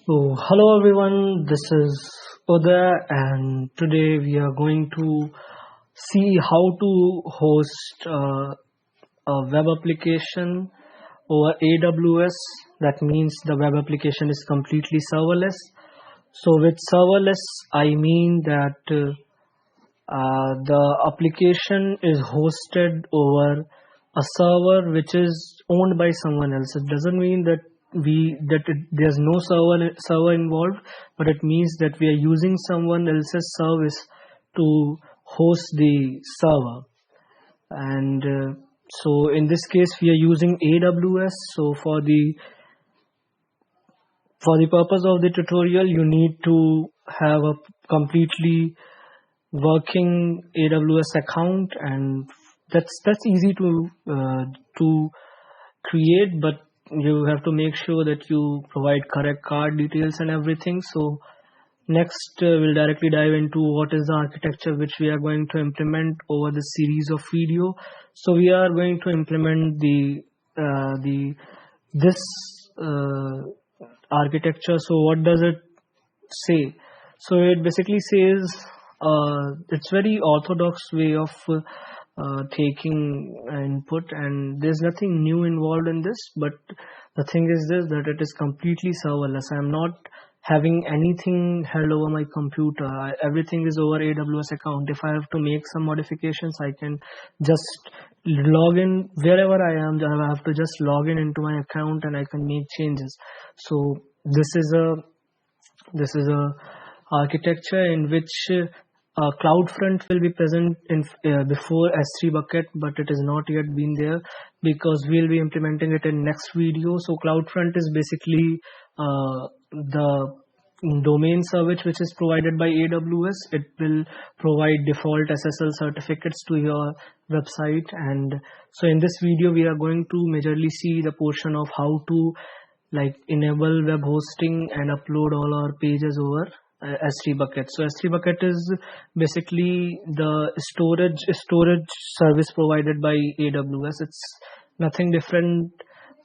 So, hello everyone, this is Uday, and today we are going to see how to host a web application over AWS. That means the web application is completely serverless. So, with serverless, I mean that the application is hosted over a server which is owned by someone else. It doesn't mean that there's no server involved, but it means that we are using someone else's service to host the server. And so in this case, we are using AWS. So for the purpose of the tutorial, you need to have a completely working AWS account, and that's easy to create, but you have to make sure that you provide correct card details and everything. So next we'll directly dive into what is the architecture which we are going to implement over the series of video. So we are going to implement this architecture. So what does it say? So it basically says it's very orthodox way of taking input, and there's nothing new involved in this, but the thing is this, that it is completely serverless. I'm not having anything held over my computer. Everything is over AWS account. If I have to make some modifications, I can just log in wherever I am. I have to just log in into my account and I can make changes. So this is a architecture in which CloudFront will be present in before S3 bucket, but it is not yet been there because we'll be implementing it in next video. So CloudFront is basically the domain service which is provided by AWS. It will provide default SSL certificates to your website, and so in this video we are going to majorly see the portion of how to enable web hosting and upload all our pages over S3 bucket. So S3 bucket is basically the storage service provided by AWS. It's nothing different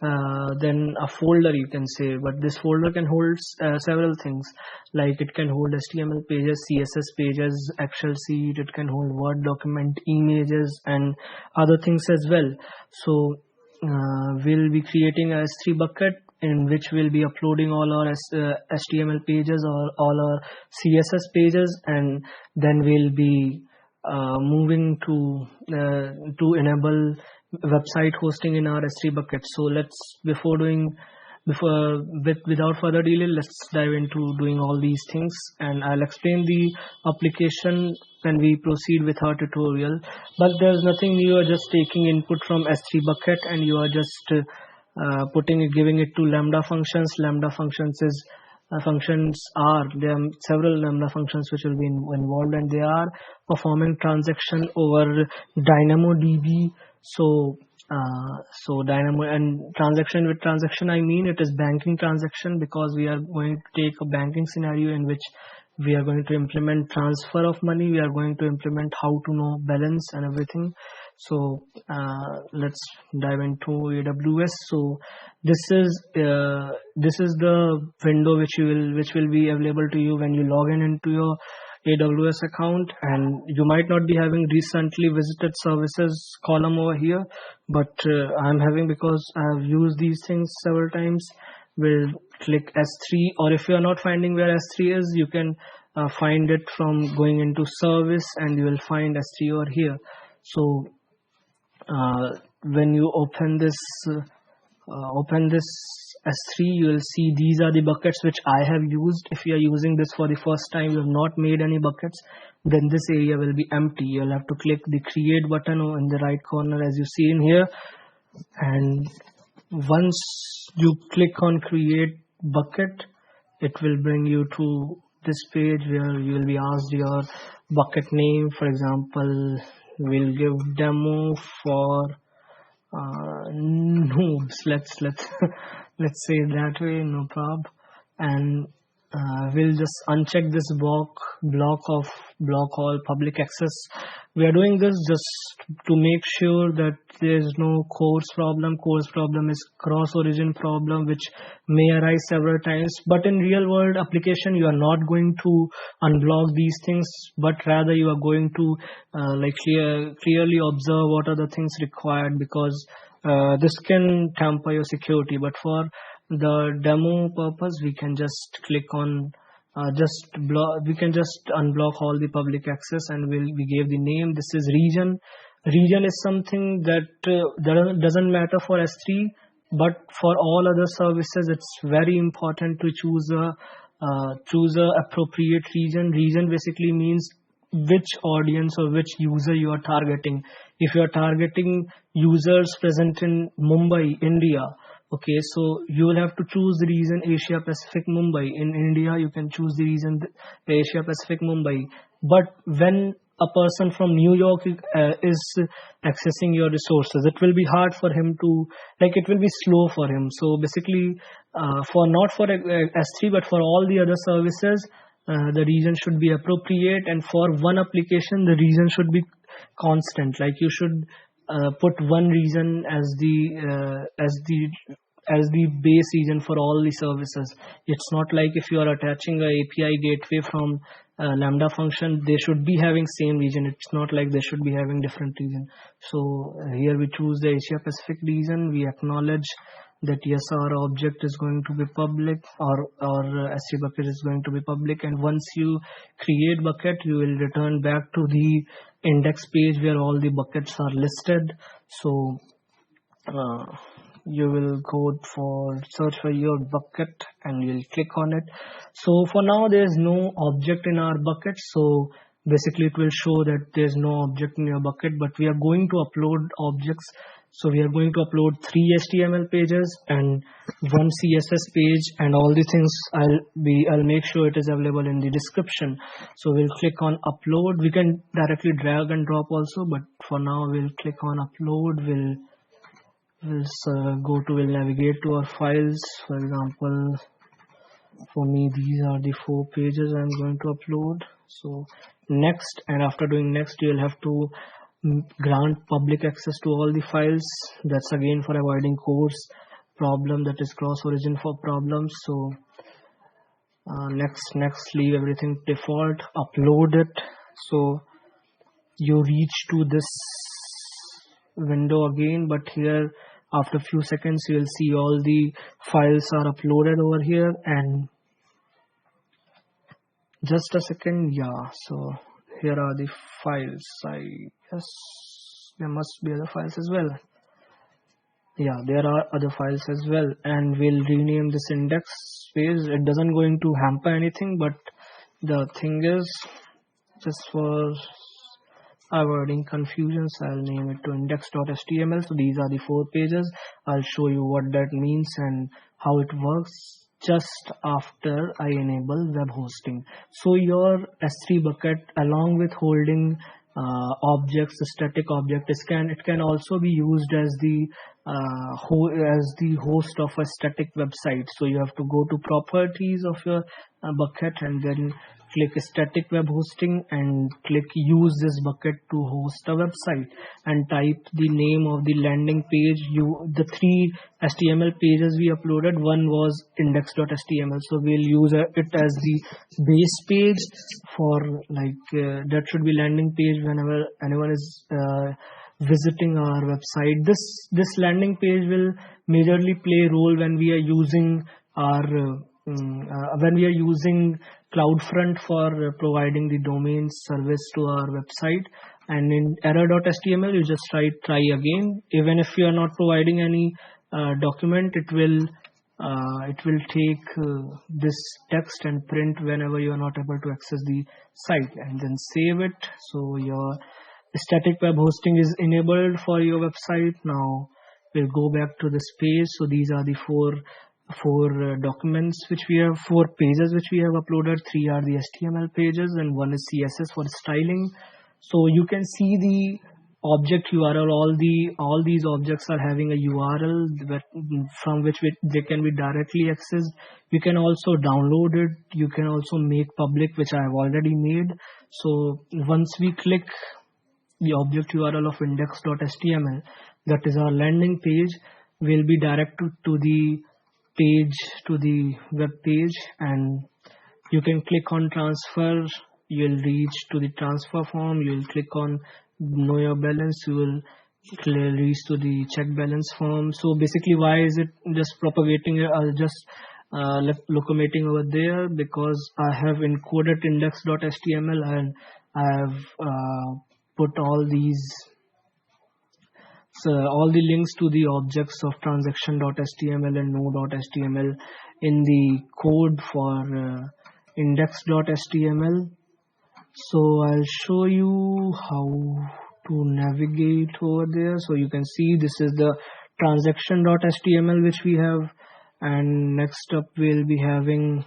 than a folder, you can say, but this folder can hold several things, like it can hold HTML pages, CSS pages, Excel sheet, it can hold Word document, images, and other things as well. So we'll be creating a S3 bucket in which we'll be uploading all our HTML pages or all our CSS pages, and then we'll be moving to enable website hosting in our S3 bucket. So without further delay, let's dive into doing all these things, and I'll explain the application when we proceed with our tutorial. But there's nothing new. You are just taking input from S3 bucket and you are just giving it to Lambda functions. Lambda functions there are several Lambda functions which will be involved, and they are performing transaction over DynamoDB. So Dynamo and transaction, with transaction I mean it is banking transaction, because we are going to take a banking scenario in which we are going to implement transfer of money. We are going to implement how to know balance and everything. So let's dive into AWS. So this is the window which will be available to you when you log in into your AWS account, and you might not be having recently visited services column over here, but I'm having, because I've used these things several times. We'll click S3, or if you are not finding where S3 is, you can find it from going into service, and you will find S3 over here. So when you open this S3, you will see these are the buckets which I have used. If you are using this for the first time, you have not made any buckets, then this area will be empty. You'll have to click the create button in the right corner, as you see in here, and once you click on create bucket, it will bring you to this page where you will be asked your bucket name. For example, we'll give demo for noobs. Let's say it that way, no problem. And we'll just uncheck this block all public access. We are doing this just to make sure that there is no course problem. Course problem is cross origin problem, which may arise several times. But in real world application, you are not going to unblock these things, but rather you are going to clearly observe what are the things required, because this can tamper your security. But for the demo purpose, we can just click on we can just unblock all the public access, and we gave the name. This is region. Region is something that doesn't matter for S3, but for all other services, it's very important to choose a appropriate region. Region basically means which audience or which user you are targeting. If you are targeting users present in Mumbai, India, okay, so you will have to choose the region Asia Pacific Mumbai. In India, you can choose the region Asia Pacific Mumbai. But when a person from New York is accessing your resources, it will be hard for him to, it will be slow for him. So basically, not for S3, but for all the other services, the region should be appropriate. And for one application, the region should be constant. Like you should put one region as the base region for all the services. It's not like if you are attaching a API gateway from Lambda function, they should be having same region. It's not like they should be having different region. So here we choose the Asia Pacific region. We acknowledge that yes, our object is going to be public, or S3 bucket is going to be public. And once you create bucket, you will return back to the index page where all the buckets are listed. So you will go search for your bucket and you'll click on it. So for now, there is no object in our bucket. So basically it will show that there's no object in your bucket, but we are going to upload objects. So we are going to upload 3 HTML pages and 1 CSS page, and all the things I'll make sure it is available in the description. So we'll click on upload. We can directly drag and drop also, but for now we'll click on upload. We'll navigate to our files. For example, for me, these are the 4 pages I'm going to upload. So next, and after doing next, you'll have to grant public access to all the files. That's again for avoiding course problem, that is cross origin for problems. So next, leave everything default, upload it. So you reach to this window again, but here after a few seconds you will see all the files are uploaded over here. And just a second, so here are the files. I guess there must be other files as well. Yeah, there are other files as well, and we'll rename this index page. It doesn't going to hamper anything, but the thing is, just for avoiding confusions, I'll name it to index.html. So these are the 4 pages. I'll show you what that means and how it works just after I enable web hosting. So your S3 bucket, along with holding objects, the static object, it can also be used as the host of a static website. So you have to go to properties of your bucket and then click static web hosting and click use this bucket to host a website, and type the name of the landing page. The 3 HTML pages we uploaded, one was index.html, so we'll use it as the base page for that should be landing page whenever anyone is visiting our website. This landing page will majorly play a role when we are using CloudFront for providing the domain service to our website. And in error.html, you just try again. Even if you are not providing any document, it will take this text and print whenever you are not able to access the site, and then save it. So your static web hosting is enabled for your website. Now we'll go back to this page. So these are the four documents which we have, 4 pages which we have uploaded. 3 are the HTML pages and 1 is CSS for styling. So you can see object URL. All these objects are having a URL from which they can be directly accessed. You can also download it. You can also make public, which I have already made. So once we click the object URL of index.html, that is our landing page, will be directed to the page, to the web page, and you can click on transfer. You'll reach to the transfer form. You'll click on know your balance. You will reach to the check balance form. So basically, why is it just propagating, locomoting over there? Because I have encoded index.html and I have put all the links to the objects of transaction.html and know.html in the code for index.html. So I'll show you how to navigate over there. So you can see this is the transaction.html which we have, and next up we'll be having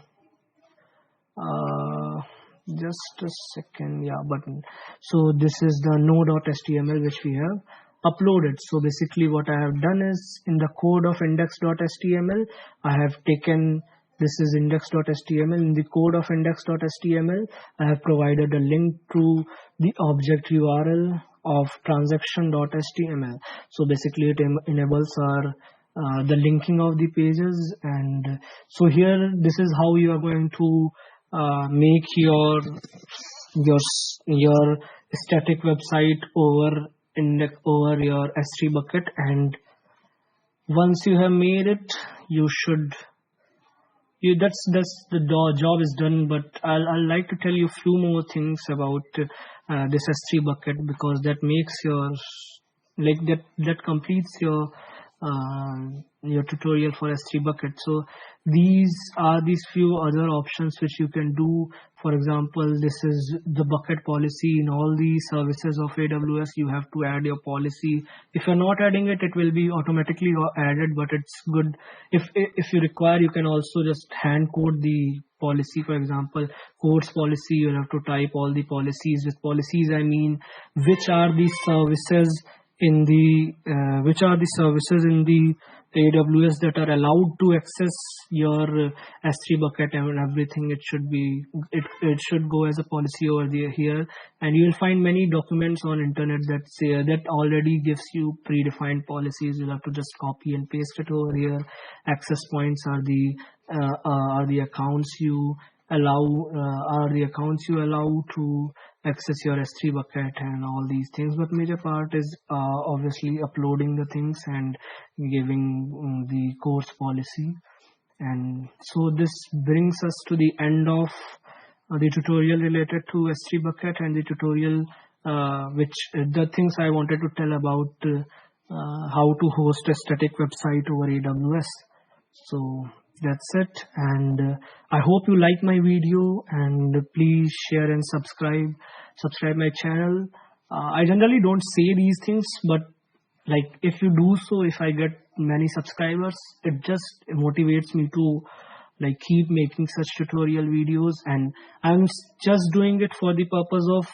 just a second, button. So this is the know.html which we have uploaded. So basically what I have done is, in the code of index.html, I have taken, this is index.html, in the code of index.html, I have provided a link to the object URL of transaction.html. So basically it enables the linking of the pages. And so here, this is how you are going to make your static website over your S3 bucket. And once you have made it, that's the job is done. But I'll like to tell you a few more things about this S3 bucket, because that makes that completes your tutorial for S3 bucket. So these few other options which you can do. For example, this is the bucket policy. In all the services of AWS, you have to add your policy. If you're not adding it, it will be automatically added, but it's good if you require, you can also just hand code the policy. For example, codes policy, you have to type all the policies. With policies, I mean which are the services in the AWS that are allowed to access your S3 bucket and everything. It should go as a policy over here, and you will find many documents on internet that already gives you predefined policies. You'll have to just copy and paste it over here. Access points are the accounts you allow to access your S3 bucket and all these things. But major part is obviously uploading the things and giving the course policy. And so this brings us to the end of the tutorial related to S3 bucket, and the tutorial the things I wanted to tell about how to host a static website over AWS. So that's it, and I hope you like my video, and please share and subscribe my channel. I generally don't say these things, but like, if you do so, if I get many subscribers, it just motivates me to like keep making such tutorial videos. And I'm just doing it for the purpose of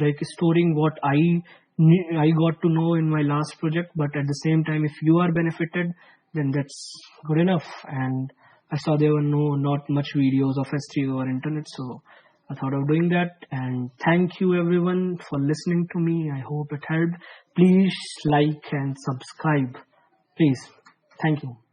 like storing what I got to know in my last project. But at the same time, if you are benefited, then that's good enough. And I saw there were not much videos of S3 over internet, so I thought of doing that. And thank you everyone for listening to me. I hope it helped. Please like and subscribe. Please. Thank you.